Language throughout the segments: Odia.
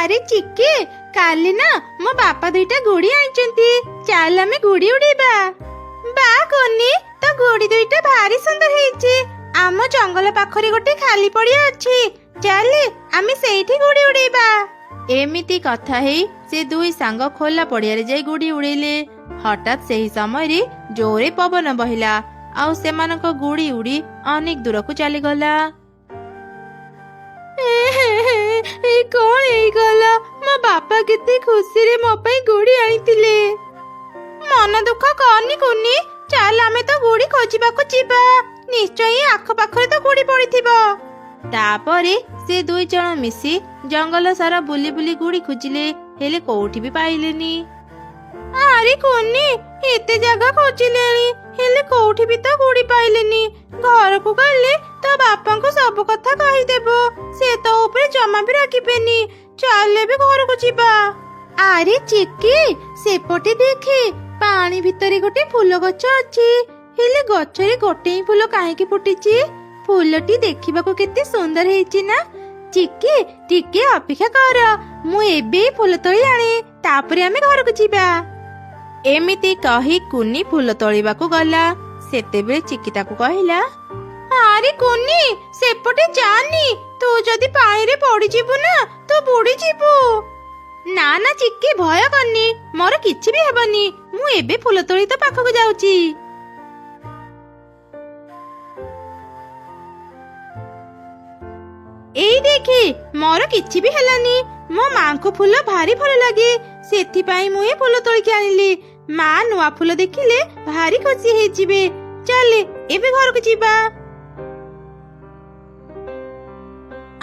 ଆରେ ଚିକି, କାଲି ନା ମୋ ବାପା ଦୁଇଟା ଗୁଡ଼ି ଆଣିଛନ୍ତି। ଚାଲ ଆମେ ଗୁଡ଼ି ଉଡେଇବା। ବା କୋନି, ତ ଗୁଡ଼ି ଦୁଇଟା ଭାରି ସୁନ୍ଦର ହେଇଛି। ଆମ ଜଙ୍ଗଲ ପାଖରେ ଗୋଟେ ଖାଲି ପଡିଆ ଅଛି, ଚାଲେ ଆମେ ସେଇଠି ଗୁଡ଼ି ଉଡେଇବା। ଏମିତି କଥା ହେଇ ସେ ଦୁଇ ସାଙ୍ଗ ଖୋଲା ପଡିଆରେ ଯାଇ ଗୁଡ଼ି ଉଡେଇଲେ। ହଠାତ୍ ସେହି ସମୟରେ ଜୋରେ ପବନ ବହିଲା, ଆଉ ସେମାନଙ୍କ ଗୁଡ଼ି ଉଡ଼ି ଅନେକ ଦୂରକୁ ଚାଲିଗଲା। କଣ ହେଇଗଲା? ମୋ ବାପା କେତେ ଖୁସିରେ ମୋ ପାଇଁ ଗୁଡ଼ି ଆଣିଥିଲେ। ମନ ଦୁଃଖ କରନି କୁନି, ଚାଲ ଆମେ ତ ଗୁଡ଼ି ଖୋଜିବାକୁ ଯିବା। ନିଶ୍ଚୟ ଆଖପାଖରେ ତ ଗୁଡ଼ି ପଡିଥିବ। ତାପରେ ସେ ଦୁଇ ଜଣ ମିଶି ଜଙ୍ଗଲ ସାରା ବୁଲି ବୁଲି ଗୁଡ଼ି ଖୋଜିଲେ, ହେଲେ କୋଉଠି ବି ପାଇଲେନି। ଆରେ କୁନି, ଏତେ ଜାଗା ଖୋଜିଲେଣି, ହେଲେ କୋଉଠି ବି ତ ଗୁଡ଼ି ପାଇଲେନି। ଘରକୁ ଗଲେ ତ ବାପାଙ୍କୁ ସବୁ କଥା କହିଦେବୁ, ସେ ତ ଉପରେ ଜମା ବି ରାଗିବେନି। ଚାଲେ ବି ଘରକୁ ଯିବା। ଆରେ ଚିକି, ସେପଟେ ଦେଖେ, ପାଣି ଭିତରେ ଗୋଟେ ଫୁଲ ଗଛ ଅଛି। ହେଲେ ଗଛରେ ଗୋଟେ ହିଁ ଫୁଲ କାହିଁକି ଫୁଟିଛି? ଫୁଲଟି ଦେଖିବାକୁ କେତେ ସୁନ୍ଦର ହେଇଛି ନା? ଚିକି ଟିକେ ଅପେକ୍ଷା କର, ମୁଁ ଏବେ ଫୁଲ ତୋଳି ଆଣେ, ତାପରେ ଆମେ ଘରକୁ ଯିବା। ଏମିତି କହି କୁନି ଫୁଲ ତୋଳିବାକୁ ଗଲା। ସେତେବେଳେ ଚିକି ତାକୁ କହିଲା, ଆରେ କୁନି, ସେପଟେ ଯାନି, ତୁ ଯଦି ପାଣିରେ ପଡିଯିବୁ ନା ତୁ ବୁଡିଯିବୁ। ନା ନା ଚିକି, ଭୟ କରନି, ମୋର କିଛି ବି ହେବନି। ମୁଁ ଏବେ ଫୁଲ ତୋଳି ତ ପାଖକୁ ଯାଉଛି। ଏଇ ଦେଖି, ମୋର କିଛି ବି ହେଲାନି। ମୋ ମାଙ୍କୁ ଫୁଲ ଭାରି ଭଲ ଲାଗେ, ସେଥିପାଇଁ ମୁଁ ଏ ଫୁଲ ତୋଳିକି ଆଣିଲି। ମା ନୂଆ ଫୁଲ ଦେଖିଲେ ଭାରି ଖୁସି ହେଇଯିବେ। ଚାଲେ ଏବେ ଘରକୁ ଯିବା।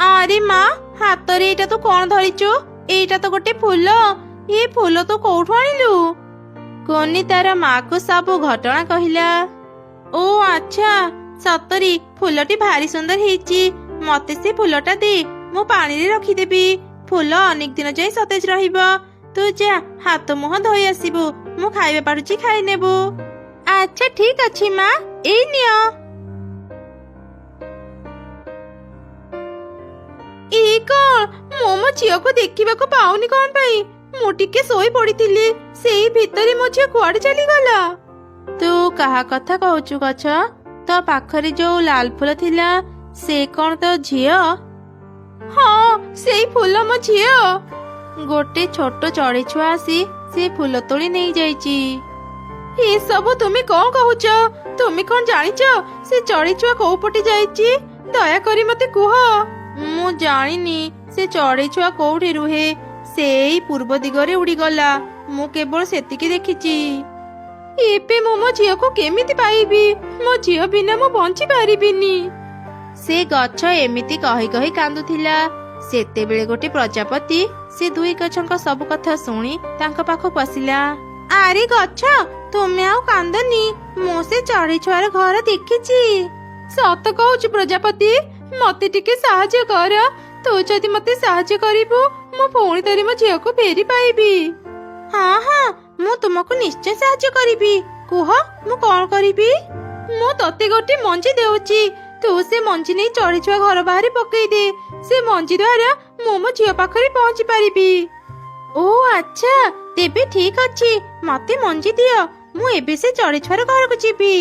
ଆରେ ମା, ହାତରେ ଏଇଟା ତୁ କଣ ଧରିଛୁ? ଏଇଟା ତ ଗୋଟେ ଫୁଲ। ଏ ଫୁଲ ତୁ କୋଉଠୁ ଆଣିଲୁ? କୋନି ତାର ମାକୁ ସବୁ ଘଟଣା କହିଲା। ଓ ଆଚ୍ଛା, ସତରେ ଫୁଲଟି ଭାରି ସୁନ୍ଦର ହେଇଛି। ମତେ ସେ ଫୁଲଟା ଦେ, ମୁଁ ପାଣିରେ ରଖିଦେବି। ଫୁଲ ଅନେକ ଦିନ ଯାଏ ସତେଜ ରହିବ। ତୁ ଯା ହାତ ମୁହଁ ଧୋଇ ଆସିବୁ, ମୁଁ ଖାଇବା ପାରୁଛି ଖାଇ ନେବୁ। ଆଚ୍ଛା ଠିକ ଅଛି ମା, ଏଇ ନିଅ। ଏଇ କଣ, ମୁଁ ମୋ ଝିଅକୁ ଦେଖିବାକୁ ପାଉନି କଣ ପାଇଁ? ମୁଁ ଟିକେ ଶୋଇ ପଡିଥିଲି, ସେଇ ଭିତରେ ମୋ ଝିଅ କୁଆଡେ ଚାଲିଗଲା? ତୁ କାହା କଥା କହୁଛୁ ଗଛ? ତୋ ପାଖରେ ଯୋଉ ଲାଲ ଫୁଲ ଥିଲା, ସେ କଣ ତୋ ଝିଅ? ହଁ, ସେଇ ଫୁଲ ମୋ ଝିଅ। ଗୋଟେ ଛୋଟ ଚଢେଇ ଛୁଆ ଆସି ସେ ଫୁଲ ତୋଳି ନେଇ ଯାଇଛି। ଏସବୁ ତୁମେ କଣ କହୁଛ? ତୁମେ କଣ ଜାଣିଛ ସେ ଚଢେଇ ଛୁଆ କୋଉ ପଟେ ଯାଇଛି? ଦୟାକରି ମତେ କୁହ। ମୁଁ ଜାଣିନି ସେ ଚଢେଇ ଛୁଆ କୋଉଠି ରୁହେ। ସେଇ ପୂର୍ବ ଦିଗରେ ଉଡିଗଲା, ମୁଁ କେବଳ ସେତିକି ଦେଖିଛି। ଏବେ ମୁଁ ମୋ ଝିଅକୁ କେମିତି ପାଇବି? ମୋ ଝିଅ ବିନା ମୁଁ ବଞ୍ଚି ପାରିବିନି। ସେ ଗଛ ଏମିତି କହି କହି କାନ୍ଦୁଥିଲା। ସେତେବେଳେ ଗୋଟେ ପ୍ରଜାପତି ସେ ଦୁଇ ଗଛଙ୍କ ସବୁ କଥା ଶୁଣି ତାଙ୍କ ପାଖକୁ ଆସିଲା। ଆରେ ଗଛ, ତୁମେ ଆଉ କାନ୍ଦନି, ମୁଁ ସେ ଚଢେଇ ଛୁଆର ଘର ଦେଖିଛି। ସତ କହୁଛୁ ପ୍ରଜାପତି, ମତେ ଟିକେ ସାହାଯ୍ୟ କର। ତୁ ଯଦି ମତେ ସାହାଯ୍ୟ କରିବୁ, ମୁଁ ପୁଣି ଥରେ ମୋ ଝିଅକୁ ଫେରି ପାଇବି। ହଁ ହଁ, ମୁଁ ତୁମକୁ ନିଶ୍ଚୟ ସାହାଯ୍ୟ କରିବି। କୁହ, ମୁଁ କଣ କରିବି? ମୁଁ ତତେ ଗୋଟେ ମଞ୍ଜି ଦେଉଛି, ତୁ ସେ ମଞ୍ଜି ନେଇ ଚଢେଇ ଛୁଆ ଘର ବାହାରେ ପକେଇ ଦେ। ସେ ମଞ୍ଜି ଦ୍ୱାରା ମୁଁ ମୋ ଝିଅ ପାଖରେ ପହଞ୍ଚି ପାରିବି। ଓ ଆଚ୍ଛା, ତେବେ ଠିକ ଅଛି, ମତେ ମଞ୍ଜି ଦିଅ, ମୁଁ ଏବେ ସେ ଚଢେଇ ଛୁଆର ଘରକୁ ଯିବି।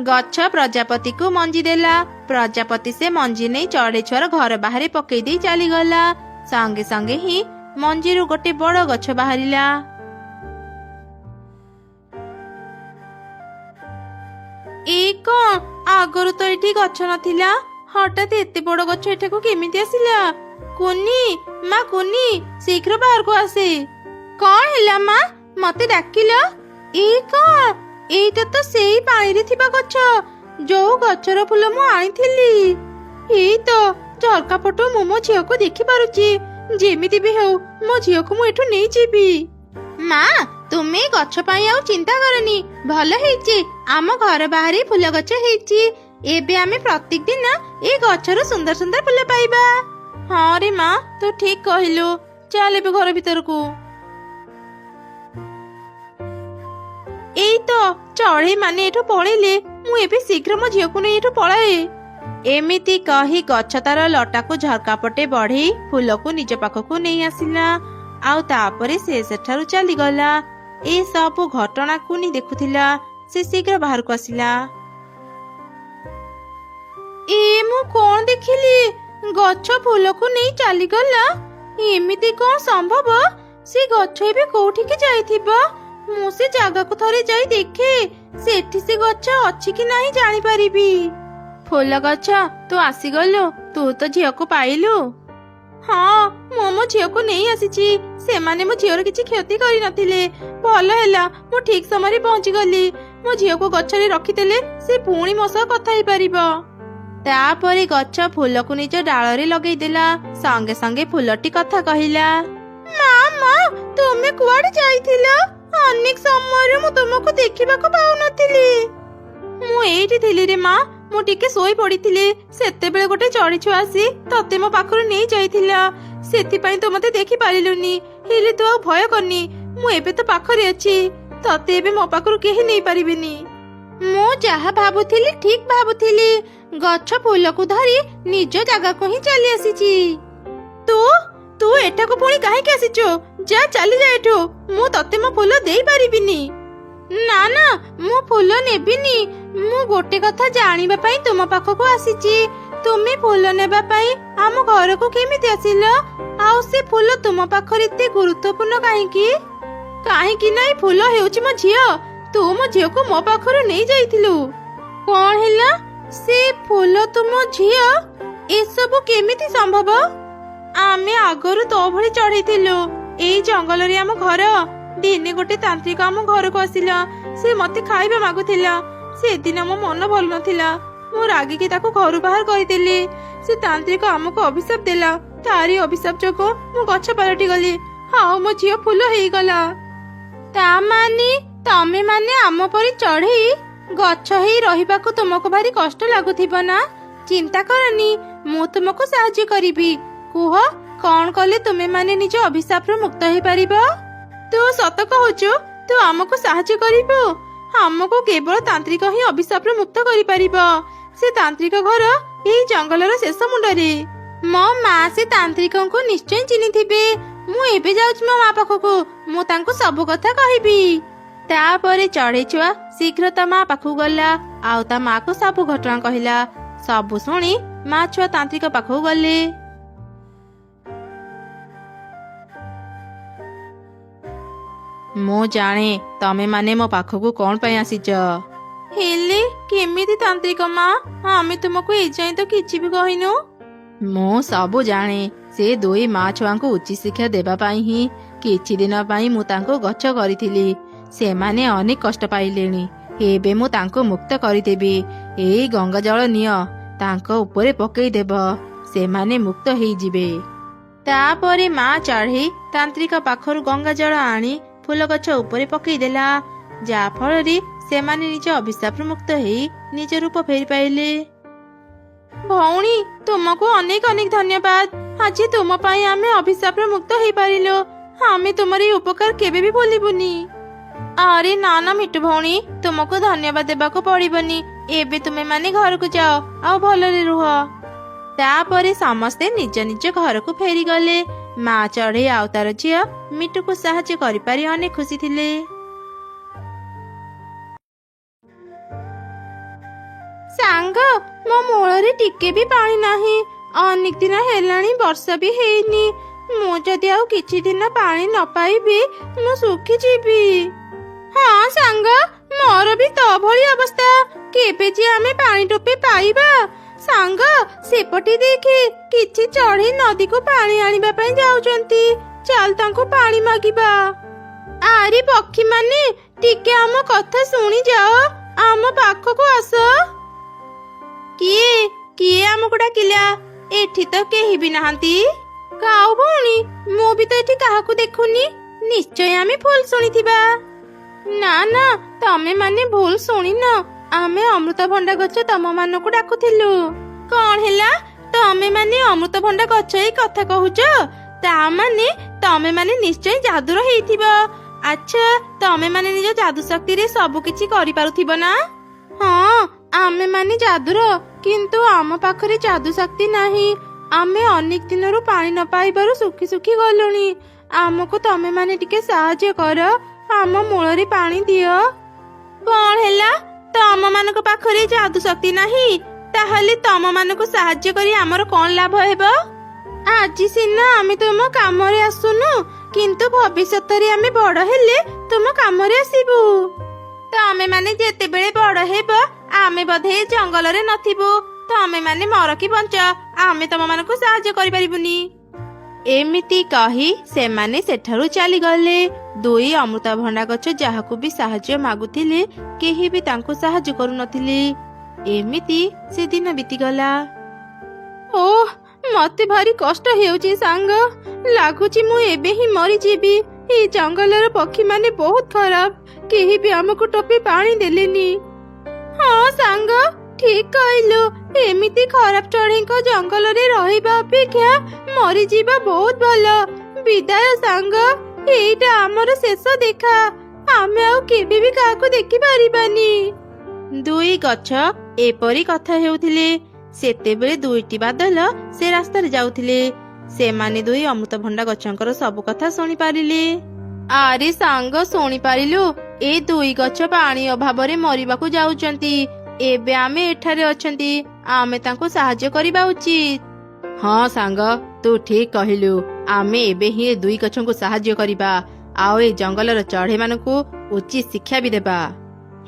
ଗଛ ପ୍ରଜାପତିକୁ ମଞ୍ଜି ଦେଲା। ପ୍ରଜାପତି ସେ ମଞ୍ଜି ନେଇ ଚଢେଇ ଛୁଆର ଘର ବାହାରେ ପକେଇ ଦେଇ ଚାଲିଗଲା। ସଙ୍ଗେ ସଙ୍ଗେ ହିଁ ମଞ୍ଜିରୁ ଗୋଟେ ବଡ ଗଛ ବାହାରିଲା। ଏଇ କଣ, ଆଗରୁ ତ ଏଠି ଗଛ ନଥିଲା, ହଠାତ୍ ଏତେ ବଡ ଗଛ ଏଠାକୁ କେମିତି ଆସିଲା? କୁନି, ମା କୁନି, ଶୀଘ୍ର ବାହାରକୁ ଆସେ। କଣ ହେଲା ମା, ମତେ ଡାକିଲ? ଏଇ କଣ, ଏଇଟା ତ ସେଇ ପାଣିରେ ଥିବା ଗଛ, ଯୋଉ ଗଛର ଫୁଲ ମୁଁ ଆଣିଥିଲି। ଏଇ ତ ଝରକା ପଟୁ ମୁଁ ମୋ ଝିଅକୁ ଦେଖି ପାରୁଛି। ଯେମିତି ବି ହେଉ ମୋ ଝିଅକୁ ମୁଁ ଏଠୁ ନେଇଯିବି। ମା, ତୁମେ ଗଛ ପାଇଁ ଆଉ ଚିନ୍ତା କରନି, ଭଲ ହେଇଛି ଆମ ଘର ବାହାରେ ଫୁଲ ଗଛ ହେଇଛି। ଏବେ ଆମେ ପ୍ରତ୍ୟେକ ଦିନ ଏ ଗଛରୁ ସୁନ୍ଦର ସୁନ୍ଦର ଫୁଲ ପାଇବା। ହଁ ରେ ମା, ତୁ ଠିକ କହିଲୁ। ଚାଲ ଏବେ ଘର ଭିତରକୁ। ଏଇ ତ ଚଢେଇ ମାନେ ଏଠୁ ପଳେଇଲେ, ମୁଁ ଏବେ ଶୀଘ୍ର ମୋ ଝିଅକୁ ନେଇ ଏଠୁ ପଳାଏ। ଏମିତି କହି ଗଛ ତାର ଲଟାକୁ ଝରକା ପଟେ ବଢେଇ ଫୁଲକୁ ନିଜ ପାଖକୁ ନେଇ ଆସିଲା। ଆଉ ତାପରେ ସେ ସେଠାରୁ ଚାଲିଗଲା। ଏ ସବୁ ଘଟଣାକୁ ନି ଦେଖୁଥିଲା। ସେ ଶୀଘ୍ର ବାହାରକୁ ଆସିଲା। ମୁଁ କଣ ଦେଖିଲି? ଗଛ ଫୁଲକୁ ନେଇ ଚାଲିଗଲା। ଏମିତି କଣ ସମ୍ଭବ? ସେ ଗଛ ଏବେ କୋଉଠିକି ଯାଇଥିବ? ମୁଁ ସେ ଜାଗାକୁ ଥରେ ଯାଇ ଦେଖେ। ସେଠି ସେ ଗଛ ଅଛି କି ନାହିଁ ଜାଣିପାରିବି। ଫୁଲ ଗଛ, ତୁ ଆସିଗଲୁ। ତୁ ତ ଝିଅକୁ ପାଇଲୁ। ହଁ, ମୁଁ ମୋ ଝିଅକୁ ନେଇ ଆସିଛି। ସେମାନେ ମୋ ଝିଅର କିଛି କ୍ଷତି କରିନଥିଲେ। ଭଲ ହେଲା, ମୁଁ ଠିକ ସମୟରେ ପହଞ୍ଚିଗଲି। ମୋ ଝିଅକୁ ଗଛରେ ରଖିଦେଲେ ସେ ପୁଣି ମୋ ସହ କଥା ହେଇପାରିବ। ତାପରେ ଗଛ ଫୁଲକୁ ନିଜ ଡାଳରେ ଲଗେଇଦେଲା। ସଙ୍ଗେ ସଙ୍ଗେ ଫୁଲଟି କଥା କହିଲା। ମା, ତୁମେ କୁଆଡେ ଯାଇଥିଲ? ଅନେକ ସମୟରୁ ମୁଁ ତୁମକୁ ଦେଖିବାକୁ ପାଉନଥିଲି। ମୁଁ ଏଇଠି ଥିଲି ରେ ମା। ମୁଁ ଟିକେ ଶୋଇ ପଡିଥିଲି। ସେତେବେଳେ ଗୋଟେ ଚଢିଛୁ ଆସି ତତେ ମୋ ପାଖରୁ ନେଇ ଯାଇଥିଲା। ସେଥିପାଇଁ ତୁ ମତେ ଦେଖି ପାରିଲୁନି। ହେଲେ ତୁ ଆଉ ଭୟ କରନି। ମୁଁ ଏବେ ତ ପାଖରେ ଅଛି। ତତେ ଏବେ ମୋ ପାଖରୁ କେହି ନେଇ ପାରିବେନି। ମୁଁ ଯାହା ଭାବୁଥିଲି ଠିକ ଭାବୁଥିଲି। ଗଛ ଫୁଲକୁ ଧରି ନିଜ ଜାଗାକୁ ହିଁ ଚାଲି ଆସିଛି। ତୁ ଏଠାକୁ ପୁଣି କାହିଁକି ଆସିଛୁ? ଯା, ଚାଲିଯା ଏଠୁ। ମୁଁ ତତେ ମୋ ଫୁଲ ଦେଇ ପାରିବିନି। ନା, ମୁଁ ଫୁଲ ନେବିନି। ମୁଁ ଗୋଟେ କଥା ଜାଣିବା ପାଇଁ ତୁମ ପାଖକୁ ଆସିଛି। ତୁମେ ଫୁଲ ନେବା ପାଇଁ ଆମ ଘରକୁ କେମିତି ଆସିଲ? ଆଉ ସେ ଫୁଲ ତୁମ ପାଖରେ ଏତେ ଗୁରୁତ୍ୱପୂର୍ଣ୍ଣ କାହିଁକି? କାହିଁକି ନା ଏ ଫୁଲ ହେଉଛି ମୋ ଝିଅ। ତୁ ମୋ ଝିଅକୁ ମୋ ପାଖରୁ ନେଇ ଯାଇଥିଲୁ। କଣ ହେଲା? ସେ ଫୁଲ ତୁମ ଝିଅ? ଏସବୁ କେମିତି ସମ୍ଭବ? ଆମେ ଆଗରୁ ତୋ ଭଳି ଚଢିଥିଲୁ। ଏଇ ଜଙ୍ଗଲରେ ଆମ ଘର। ଦିନେ ଗୋଟେ ତାନ୍ତ୍ରିକ ଆମ ଘରକୁ ଆସିଲା। ସେ ମତେ ଖାଇବା ମାଗୁଥିଲା। ସେଦିନ ମୋ ମନ ଭଲ ନଥିଲା। ମୁଁ ରାଗିକି ତାକୁ ଘରୁ ବାହାର କରିଦେଲି। ସେ ତାନ୍ତ୍ରିକ ଆମକୁ ଅଭିଶାପ ଦେଲା। ତାରି ଅଭିଶାପ ଯୋଗୁଁ ମୁଁ ଗଛ ପାଲଟି ଗଲି। ଆଉ ମୋ ଝିଅ ଫୁଲ ହେଇଗଲା। ତା ମାନେ ତମେ ମାନେ ଆମ ପରି ଚଢେଇ ଗଛ ହେଇ ରହିବାକୁ ତୁମକୁ ଭାରି କଷ୍ଟ ଲାଗୁଥିବ ନା? ଚିନ୍ତା କରନି, ମୁଁ ତୁମକୁ ସାହାଯ୍ୟ କରିବି। କୁହ, କଣ କଲେ ତୁମେ ମାନେ ନିଜ ଅଭିଶାପରୁ ମୁକ୍ତ ହେଇପାରିବ? ତୁ ସତ କହୁଛୁ? ତୁ ଆମକୁ ସାହାଯ୍ୟ କରିବୁ? ଆମକୁ କେବଳ ତାନ୍ତ୍ରିକ ହିଁ ଅଭିଶାପରୁ ମୁକ୍ତ କରିପାରିବ। ସେ ତାନ୍ତ୍ରିକ ଘର ଏଇ ଜଙ୍ଗଲର ଶେଷ ମୁଣ୍ଡରେ। ମୋ ମା ସେ ତାନ୍ତ୍ରିକଙ୍କୁ ନିଶ୍ଚୟ ଚିହ୍ନିଥିବେ। ମୁଁ ଏବେ ଯାଉଛି ମୋ ମା ପାଖକୁ। ମୁଁ ତାଙ୍କୁ ସବୁ କଥା କହିବି। ତାପରେ ଚଢେଇ ଛୁଆ ଶୀଘ୍ର ତା ମା ପାଖକୁ ଗଲା। ଆଉ ତା ମାକୁ ସବୁ ଘଟଣା କହିଲା। ସବୁ ଶୁଣି ମା ଛୁଆ ତାନ୍ତ୍ରିକ ପାଖକୁ ଗଲେ। ମୁଁ ଜାଣେ ତମେ ମାନେ ମୋ ପାଖକୁ କଣ ପାଇଁ ଆସିଛ। ହେଲେ କେମିତି ତାନ୍ତ୍ରିକ ମା? ଆମେ ତୁମକୁ ଏଯାଏଁ ତ କିଛି ବି କହିନୁ। ମୁଁ ସବୁ ଜାଣେ। ସେ ଦୁଇ ମା ଛୁଆଙ୍କୁ ଉଚିତ ଶିକ୍ଷା ଦେବା ପାଇଁ ହିଁ କିଛି ଦିନ ପାଇଁ ମୁଁ ତାଙ୍କୁ ଗଛ କରିଥିଲି। ସେମାନେ ଅନେକ କଷ୍ଟ ପାଇଲେଣି। ଏବେ ମୁଁ ତାଙ୍କୁ ମୁକ୍ତ କରିଦେବି। ଏଇ ଗଙ୍ଗା ଜଳ ନିଅ, ତାଙ୍କ ଉପରେ ପକେଇଦେବ। ସେମାନେ ମୁକ୍ତ ହେଇଯିବେ। ତାପରେ ମା ଚଢେଇ ତାନ୍ତ୍ରିକ ପାଖରୁ ଗଙ୍ଗା ଜଳ ଆଣି ଫୁଲ ଗଛ ଉପରେ ପକେଇଦେଲା। ଯାହା ଫଳରେ ସେମାନେ ନିଜ ଅଭିଶାପରୁ ମୁକ୍ତ ହେଇ ନିଜ ରୂପ ଫେରି ପାଇଲେ। ଭଉଣୀ, ତୁମକୁ ଅନେକ ଅନେକ ଧନ୍ୟବାଦ। ଆଜି ତୁମ ପାଇଁ ଆମେ ଅଭିଶାପରୁ ମୁକ୍ତ ହେଇପାରିଲୁ। ଆମେ ତୁମର ଏହି ଉପକାର କେବେ ବି ଭୁଲିବୁନି। ଆରେ ନା ମିଟୁ ଭଉଣୀ, ତୁମକୁ ଧନ୍ୟବାଦ ଦେବାକୁ ପଡିବନି। ଏବେ ତୁମେ ମାନେ ଘରକୁ ଯାଅ ଆଉ ଭଲରେ ରୁହ। ତାପରେ ସମସ୍ତେ ନିଜ ନିଜ ଘରକୁ ଫେରିଗଲେ। ମା ଚଢେଇ ଆଉ ତାର ଝିଅ ମିଟୁକୁ ସାହାଯ୍ୟ କରିପାରି ଅନେକ ଖୁସି ଥିଲେ। ସାଙ୍ଗ, ମୋ ମୂଳରେ ଟିକେ ବି ପାଣି ନାହିଁ। ଅନେକ ଦିନ ହେଲାଣି ବର୍ଷା ବି ହେଇନି। ମୁଁ ଯଦି ଆଉ କିଛି ଦିନ ପାଣି ନ ପାଇବି ମୁଁ ଶୁଖିଯିବି। ହଁ ସାଙ୍ଗ, ମୋର ବି ତୋ ଭଳି ଅବସ୍ଥା। କେବେ ଯେ ଆମେ ପାଣି ଟୋପେ ପାଇବା? ସାଙ୍ଗ, ସେପଟେ ଦେଖେ, କିଛି ଚଢେଇ ନଦୀକୁ ପାଣି ଆଣିବା ପାଇଁ ଯାଉଛନ୍ତି। ଚାଲ ତାଙ୍କୁ ପାଣି ମାଗିବା। ଆରେ ପକ୍ଷୀ ମାନେ, ଟିକେ ଆମ କଥା ଶୁଣି ଯାଅ। ଆମ ପାଖକୁ ଆସ। କିଏ ଆମକୁ ଡାକିଲା? ଏଠି ତ କେହି ବି ନାହାନ୍ତି। କାଉ ଭଉଣୀ, ମୁଁ ବି ତ ଏଠି କାହାକୁ ଦେଖୁନି। ନିଶ୍ଚୟ ଆମେ ଭୁଲ ଶୁଣିଥିବା। ନା, ତମେ ମାନେ ଭୁଲ ଶୁଣିନ। ଆମେ ଅମୃତଭଣ୍ଡା ଗଛ ତମ ମାନଙ୍କୁ ଡାକୁଥିଲୁ। କଣ ହେଲା? ତମେ ମାନେ ଅମୃତଭଣ୍ଡା ଗଛ ଏଇ କଥା କହୁଛ? ତା ମାନେ ତମେ ମାନେ ନିଶ୍ଚୟ ଯାଦୁର ହେଇଥିବ। ଆଚ୍ଛା, ତମେ ମାନେ ନିଜ ଯାଦୁ ଶକ୍ତିରେ ସବୁ କିଛି କରିପାରୁଥିବ ନା? ହଁ, ଆମେ ମାନେ ଯାଦୁର, କିନ୍ତୁ ଆମ ପାଖରେ ଯାଦୁ ଶକ୍ତି ନାହିଁ। ଆମେ ଅନେକ ଦିନରୁ ପାଣି ନ ପାଇବାରୁ ଶୁଖି ଶୁଖି ଗଲୁଣି। ଆମକୁ ତମେ ମାନେ ଟିକେ ସାହାଯ୍ୟ କର, ଆମ ମୂଳରେ ପାଣି ଦିଅ। କଣ ହେଲା? ତମ ମାନଙ୍କ ପାଖରେ ଯାଦୁ ଶକ୍ତି ନାହିଁ? ତାହେଲେ ତମ ମାନଙ୍କୁ ସାହାଯ୍ୟ କରି ଆମର କଣ ଲାଭ ହେବ? ଆଜି ସିନା ଆମେ ତୁମ କାମରେ ଆସୁନୁ, କିନ୍ତୁ ଭବିଷ୍ୟତରେ ଆମେ ବଡ ହେଲେ ତୁମ କାମରେ ଆସିବୁ। ତମେ ମାନେ ଯେତେବେଳେ ବଡ ହେବ ଆମେ ବୋଧେ ଜଙ୍ଗଲରେ ନଥିବୁ। ତମେ ମାନେ ମର କି ବଞ୍ଚ, ଆମେ ତମ ମାନଙ୍କୁ ସାହାଯ୍ୟ କରିପାରିବୁନି। ଏମିତି କହି ସେମାନେ ସେଠାରୁ ଚାଲିଗଲେ। ଦୁଇ ଅମୃତଭଣ୍ଡା ଗଛ ଯାହାକୁ ବି ସାହାଯ୍ୟ ମାଗୁଥିଲେ କେହି ବି ତାଙ୍କୁ ସାହାଯ୍ୟ କରୁନଥିଲେ। ଏମିତି ସେଦିନ ବିତିଗଲା। ଓଃ, ମତେ ଭାରି କଷ୍ଟ ହେଉଛି ସାଙ୍ଗ। ଲାଗୁଛି ମୁଁ ଏବେ ହିଁ ମରିଯିବି। ଏଇ ଜଙ୍ଗଲର ପକ୍ଷୀ ମାନେ ବହୁତ ଖରାପ, କେହି ବି ଆମକୁ ଟୋପେ ପାଣି ଦେଲେନି। ହଁ ସାଙ୍ଗ, ଠିକ କହିଲୁ। ଏମିତି ଖରାପ ଚଢେଇଙ୍କ ଜଙ୍ଗଲରେ ରହିବା ଅପେକ୍ଷା ମରିଯିବା ବହୁତ ଭଲ। ବିଦାୟ ସାଙ୍ଗ, ଏଇଟା ଆମର ଶେଷ ଦେଖା। ଆମେ ଆଉ କେବେ ବି କାହାକୁ ଦେଖିପାରିବାନି। ଦୁଇ ଗଛ ଏପରି କଥା ହେଉଥିଲେ। ସେତେବେଳେ ଦୁଇଟି ବାଦଲ ସେ ରାସ୍ତାରେ ଯାଉଥିଲେ। ସେମାନେ ଦୁଇ ଅମୃତଭଣ୍ଡା ଗଛଙ୍କର ସବୁ କଥା ଶୁଣିପାରିଲେ। ଆରେ ସାଙ୍ଗ, ଶୁଣିପାରିଲୁ? ଏ ଦୁଇ ଗଛ ପାଣି ଅଭାବରେ ମରିବାକୁ ଯାଉଛନ୍ତି। ଏବେ ଆମେ ଏଠାରେ ଅଛନ୍ତି, ଆମେ ତାଙ୍କୁ ସାହାଯ୍ୟ କରିବା ଉଚିତ। ହଁ ସାଙ୍ଗ, ତୁ ଠିକ କହିଲୁ। ଆମେ ଏବେ ହିଁ ଏ ଦୁଇ ଗଛଙ୍କୁ ସାହାଯ୍ୟ କରିବା, ଆଉ ଏ ଜଙ୍ଗଲର ଚଢେଇ ମାନଙ୍କୁ ଉଚିତ ଶିକ୍ଷା ବି ଦେବା।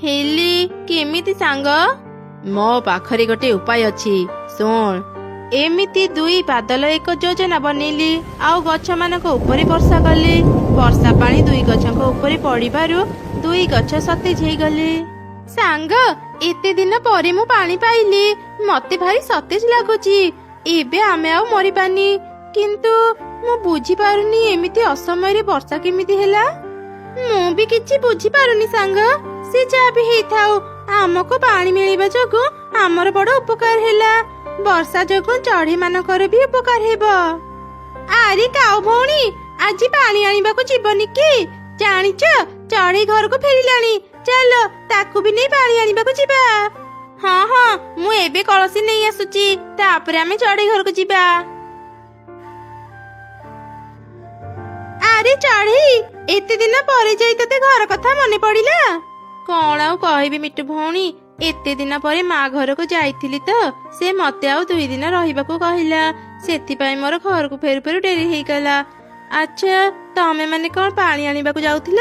ହେଲେ କେମିତି ସାଙ୍ଗ? ମୋ ପାଖରେ ଗୋଟେ ଉପାୟ ଅଛି, ଶୁଣ। ଏମିତି ଦୁଇ ବାଦଲ ଏକ ଯୋଜନା ବନେଇଲେ ଆଉ ଗଛମାନଙ୍କ ଉପରେ ବର୍ଷା କଲେ। ବର୍ଷା ପାଣି ଦୁଇ ଗଛଙ୍କ ଉପରେ ପଡିବାରୁ ଦୁଇ ଗଛ ସତେଜ ହେଇଗଲେ। ସାଙ୍ଗ, ଏତେ ଦିନ ପରେ ମୁଁ ପାଣି ପାଇଲି, ମତେ ଭାରି ସତେଜ ଲାଗୁଛି। ଏବେ ଆମେ ଆଉ ମରିବାନି। କିନ୍ତୁ ମୁଁ ବୁଝିପାରୁନି ଏମିତି ଅସମୟରେ ବର୍ଷା କେମିତି ହେଲା। ମୁଁ ବି କିଛି ବୁଝିପାରୁନି ସାଙ୍ଗ। ସେ ଯାହା ବି ହେଇଥାଉ, ଆମକୁ ପାଣି ମିଳିବା ଯୋଗୁଁ ଆମର ବଡ ଉପକାର ହେଲା। ବର୍ଷା ଯୋଗୁଁ ଚଢେଇ ମାନଙ୍କର ବି ଉପକାର ହେବ। ଆରେ କାଉ ଭଉଣୀ, ଆଜି ପାଣି ଆଣିବାକୁ ଯିବନି କି? ଜାଣିଛ, ଚଢେଇ ଘରକୁ ଫେରିଲାଣି। ଚାଲ ତାକୁ ବି ନେଇ ପାଣି ଆଣିବାକୁ ଯିବା। ହଁ ହଁ, ମୁଁ ଏବେ କଳସୀ ନେଇ ଆସୁଛି, ତାପରେ ଆମେ ଚଢେଇ ଘରକୁ ଯିବା। ଆରେ ଚଢେଇ, ଏତେ ଦିନ ପରେ ଯାଇ ତତେ ଘର କଥା ମନେ ପଡିଲା? କଣ ଆଉ କହିବି ମିଟୁ ଭଉଣୀ, ଏତେ ଦିନ ପରେ ମା ଘରକୁ ଯାଇଥିଲି ତ ସେ ମତେ ଆଉ 2 ଦିନ ରହିବାକୁ କହିଲା। ସେଥିପାଇଁ ମୋର ଘରକୁ ଫେରୁ ଫେରୁ ଡେରି ହେଇଗଲା। ଆଚ୍ଛା, ତମେ ମାନେ କଣ ପାଣି ଆଣିବାକୁ ଯାଉଥିଲ?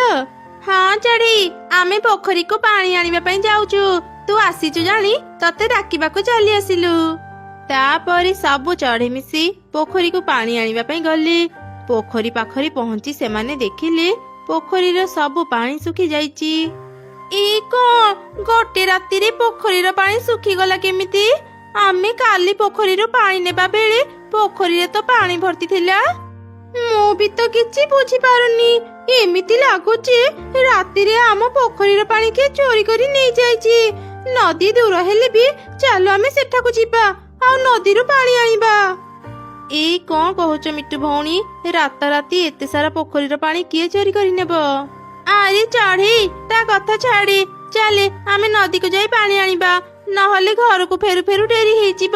ହଁ ଚଢେଇ, ଆମେ ପୋଖରୀକୁ ପାଣି ଆଣିବା ପାଇଁ ଯାଉଛୁ। ତୁ ଆସିଛୁ ଜାଣି ତତେ ଡାକିବାକୁ ଚାଲି ଆସିଲୁ। ତାପରେ ସବୁ ଚଢେଇ ମିଶି ପୋଖରୀକୁ ପାଣି ଆଣିବା ପାଇଁ ଗଲେ। ପୋଖରୀ ପାଖରେ ପହଞ୍ଚି ସେମାନେ ଦେଖିଲେ ପୋଖରୀର ସବୁ ପାଣି ଶୁଖି ଯାଇଛି। ଏଇ କଣ, ଗୋଟେ ରାତିରେ ପୋଖରୀର ପାଣି ଶୁଖିଗଲା କେମିତି? ଆମେ କାଲି ପୋଖରୀରୁ ପାଣି ନେବା ବେଳେ ପୋଖରୀରେ ତ ପାଣି ଭର୍ତ୍ତି ଥିଲା। ମୁଁ ବି ତ କିଛି ବୁଝିପାରୁନି। ଏମିତି ଲାଗୁଛି ରାତିରେ ଆମ ପୋଖରୀର ପାଣି କିଏ ଚୋରି କରି ନେଇଯାଇଛି। ନଦୀ ଦୂର ହେଲେ ବି ଚାଲ ଆମେ ସେଠାକୁ ଯିବା ଆଉ ନଦୀରୁ ପାଣି ଆଣିବା। ଏଇ କଣ କହୁଛ ମିଟୁ ଭଉଣୀ? ରାତାରାତି ଏତେ ସାରା ପୋଖରୀର ପାଣି କିଏ ଚୋରି କରି ନେବ? ଆରେ ଚଢେଇ, ତା କଥା ଛାଡେ। ଚାଲେ ଆମେ ନଦୀକୁ ଯାଇ ପାଣି ଆଣିବା, ନହେଲେ ଘରକୁ ଫେରୁ ଫେରୁ ଡେରି ହେଇଯିବ।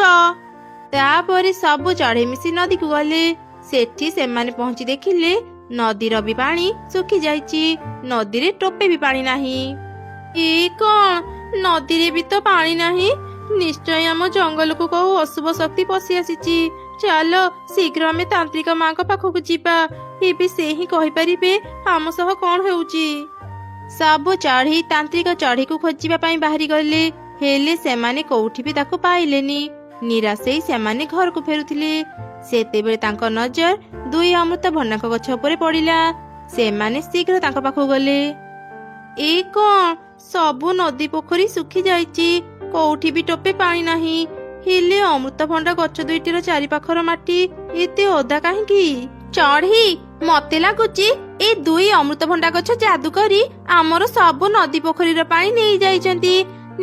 ତାପରେ ସବୁ ଚଢେଇ ମିଶି ନଦୀକୁ ଗଲେ। ସେଠି ସେମାନେ ପହଞ୍ଚି ଦେଖିଲେ ନଦୀର ବି ପାଣି ଶୁଖି ଯାଇଛି। ନଦୀରେ ଟୋପେ ବି ପାଣି ନାହିଁ। ଏଇ କଣ, ନଦୀରେ ବି ତ ପାଣି ନାହିଁ। ନିଶ୍ଚୟ ଆମ ଜଙ୍ଗଲକୁ କୋଉ ଅଶୁଭ ଶକ୍ତି ପଶି ଆସିଛି। ଚାଲ ଶୀଘ୍ର ଆମେ ତାନ୍ତ୍ରିକ ମାଙ୍କ ପାଖକୁ ଯିବା। ଏବେ ସେ ହିଁ କହିପାରିବେ ଆମ ସହ କଣ ହେଉଛି। ସବୁ ଚଢେଇ ତାନ୍ତ୍ରିକ ଚଢେଇକୁ ଖୋଜିବା ପାଇଁ ବାହାରି ଗଲେ। ହେଲେ ସେମାନେ କୋଉଠି ବି ତାକୁ ପାଇଲେନି। ନିରାଶ ହେଇ ସେମାନେ ଘରକୁ ଫେରୁଥିଲେ। ସେତେବେଳେ ତାଙ୍କ ନଜର 2 ଅମୃତଭଣ୍ଡାଙ୍କ ଗଛ ଉପରେ ପଡିଲା। ସେମାନେ ଶୀଘ୍ର ତାଙ୍କ ପାଖକୁ ଗଲେ। ଏଇ କଣ, ସବୁ ନଦୀ ପୋଖରୀ ଶୁଖି ଯାଇଛି, କୋଉଠି ବି ଟୋପେ ପାଣି ନାହିଁ। ହେଲେ ଅମୃତଭଣ୍ଡା ଗଛ ଦୁଇଟିର ଚାରିପାଖର ମାଟି ଏତେ ଓଦା କାହିଁକି? ଚଢେଇ, ମତେ ଲାଗୁଛି ଏ 2 ଅମୃତଭଣ୍ଡା ଗଛ ଯାଦୁ କରି ଆମର ସବୁ ନଦୀ ପୋଖରୀର ପାଣି ନେଇ ଯାଇଛନ୍ତି।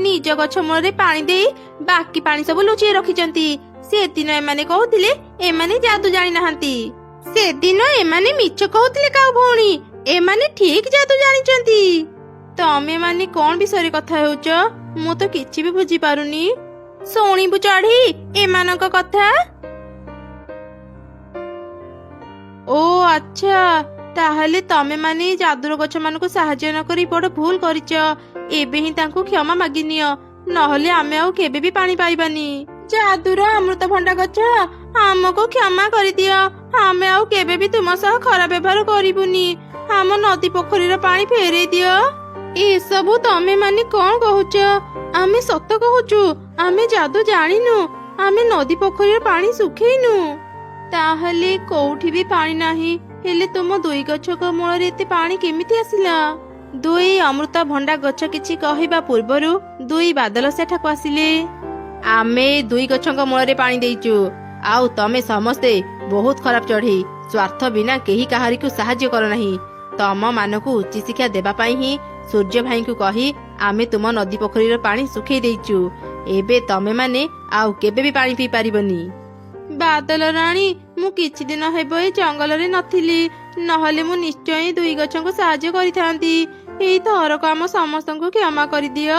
ନିଜ ଗଛ ମୂଳରେ ପାଣି ଦେଇ ବାକି ପାଣି ସବୁ ଲୁଚେଇ ରଖିଛନ୍ତି। ସେଦିନ ଏମାନେ କହୁଥିଲେ ଏମାନେ ଯାଦୁ ଜାଣି ନାହାନ୍ତି। ସେଦିନ ଏମାନେ ମିଛ କହୁଥିଲେ କାଉ ଭଉଣୀ, ଏମାନେ ଠିକ ଯାଦୁ ଜାଣିଛନ୍ତି। ତମେ ମାନେ କଣ ବିଷୟରେ କଥା ହେଉଛ? ମୁଁ ତ କିଛି ବି ବୁଝିପାରୁନି। ଶୁଣିବୁ ଚଢ଼େଇ ଏମାନଙ୍କ କଥା? ଓ ଆଚ୍ଛା, ତାହେଲେ ତମେ ମାନେ ଯାଦୁର ଗଛ ମାନଙ୍କୁ ସାହାଯ୍ୟ ନ କରି ବଡ ଭୁଲ କରିଛ। ଏବେ ହିଁ ତାଙ୍କୁ କ୍ଷମା ମାଗିନିଅ, ନହେଲେ ଆମେ ଆଉ କେବେ ବି ପାଣି ପାଇବାନି। ଯାଦୁର ଅମୃତଭଣ୍ଡା ଗଛ, ଆମକୁ କ୍ଷମା କରିଦିଅ। ଆମେ ଆଉ କେବେ ବି ତୁମ ସହ ଖରାପ ବ୍ୟବହାର କରିବୁନି। ଆମ ନଦୀ ପୋଖରୀର ପାଣି ଫେରେଇ ଦିଅ। ଏସବୁ ତମେ ମାନେ କଣ କହୁଛ? ଆମେ ସତ କହୁଛୁ, ଆମେ ଯାଦୁ ଜାଣିନୁ। ଆମେ ନଦୀ ପୋଖରୀର ପାଣି ଶୁଖେଇନୁ। ତାହେଲେ କୋଉଠି ବି ପାଣି ନାହିଁ, ହେଲେ ତୁମ ଦୁଇ ଗଛଙ୍କ ମୂଳରେ ଏତେ ପାଣି କେମିତି ଆସିଲା? ଦୁଇ ଅମୃତଭଣ୍ଡା ଗଛ କିଛି କହିବା ପୂର୍ବରୁ ଦୁଇ ବାଦଲ ସେଠାକୁ ଆସିଲେ। ଆମେ ଦୁଇ ଗଛଙ୍କ ମୂଳରେ ପାଣି ଦେଇଛୁ, ଆଉ ତମେ ସମସ୍ତେ ବହୁତ ଖରାପ ଚଢ଼େଇ। ସ୍ୱାର୍ଥ ବିନା କେହି କାହାରିକୁ ସାହାଯ୍ୟ କର ନାହିଁ। ତମ ମାନଙ୍କୁ ଉଚ୍ଚ ଶିକ୍ଷା ଦେବା ପାଇଁ ହିଁ ସୂର୍ଯ୍ୟ ଭାଇଙ୍କୁ କହି ଆମେ ତୁମ ନଦୀ ପୋଖରୀର ପାଣି ଶୁଖେଇ ଦେଇଛୁ। ଏବେ ତମେ ମାନେ ଆଉ କେବେ ବି ପାଣି ପିଇ ପାରିବନି। ବାଦଲ ରାଣୀ, ମୁଁ କିଛି ଦିନ ହେବ ଏ ଜଙ୍ଗଲରେ ନଥିଲି, ନହେଲେ ମୁଁ ନିଶ୍ଚୟ ଦୁଇ ଗଛଙ୍କୁ ସାହାଯ୍ୟ କରିଥାନ୍ତି। ଏଇ ଥରକ ଆମ ସମସ୍ତଙ୍କୁ କ୍ଷମା କରିଦିଅ।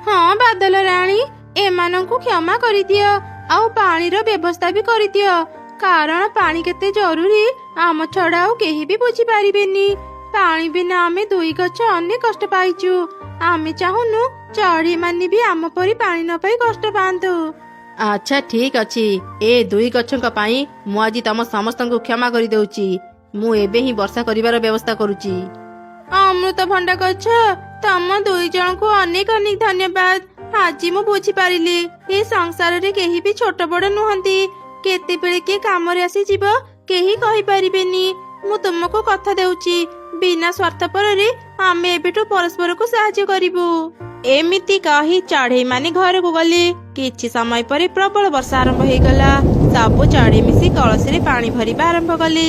ହଁ ବାଦଲ ରାଣୀ, ଏମାନଙ୍କୁ କ୍ଷମା କରିଦିଅ, ଆଉ ପାଣିର ବ୍ୟବସ୍ଥା ବି କରିଦିଅ। କାରଣ ପାଣି କେତେ ଜରୁରୀ ଆମ ଛଡା ଆଉ କେହି ବି ବୁଝିପାରିବେନି। ପାଣି ବିନା ଆମେ ଦୁଇ ଗଛ ଅନେକ କଷ୍ଟ ପାଇଛୁ। ଆମେ ଚାହୁଁନୁ ଚଢ଼େଇ ମାନେ ବି ଆମ ପରି ପାଣି ନ ପାଇ କଷ୍ଟ ପାଆନ୍ତୁ। ଆଚ୍ଛା ଠିକ ଅଛି, ଏ ଦୁଇ ଗଛଙ୍କ ପାଇଁ ମୁଁ ଆଜି ତମ ସମସ୍ତଙ୍କୁ କ୍ଷମା କରିଦେଉଛି। ମୁଁ ଏବେ ହିଁ ବର୍ଷା କରିବାର ବ୍ୟବସ୍ଥା କରୁଛି। ଅମୃତଭଣ୍ଡା ଗଛ, ତମ ଦୁଇ ଜଣଙ୍କୁ ଅନେକ ଅନେକ ଧନ୍ୟବାଦ। ଆଜି ମୁଁ ବୁଝିପାରିଲି ଏ ସଂସାରରେ କେହି ବି ଛୋଟ ବଡ ନୁହନ୍ତି। କେତେବେଳେ କିଏ କାମରେ ଆସିଯିବ କେହି କହିପାରିବେନି। ମୁଁ ତୁମକୁ କଥା ଦେଉଛି, ବିନା ସ୍ୱାର୍ଥପରରେ ଆମେ ଏବେଠୁ ପରସ୍ପରକୁ ସାହାଯ୍ୟ କରିବୁ। ଏମିତି କହି ଚଢ଼େଇ ମାନେ ଘରକୁ ଗଲେ। କିଛି ସମୟ ପରେ ପ୍ରବଳ ବର୍ଷା ଆରମ୍ଭ ହେଇଗଲା। ସବୁ ଚଢ଼େଇ ମିଶି କଳସୀରେ ପାଣି ଭରିବା ଆରମ୍ଭ କଲେ।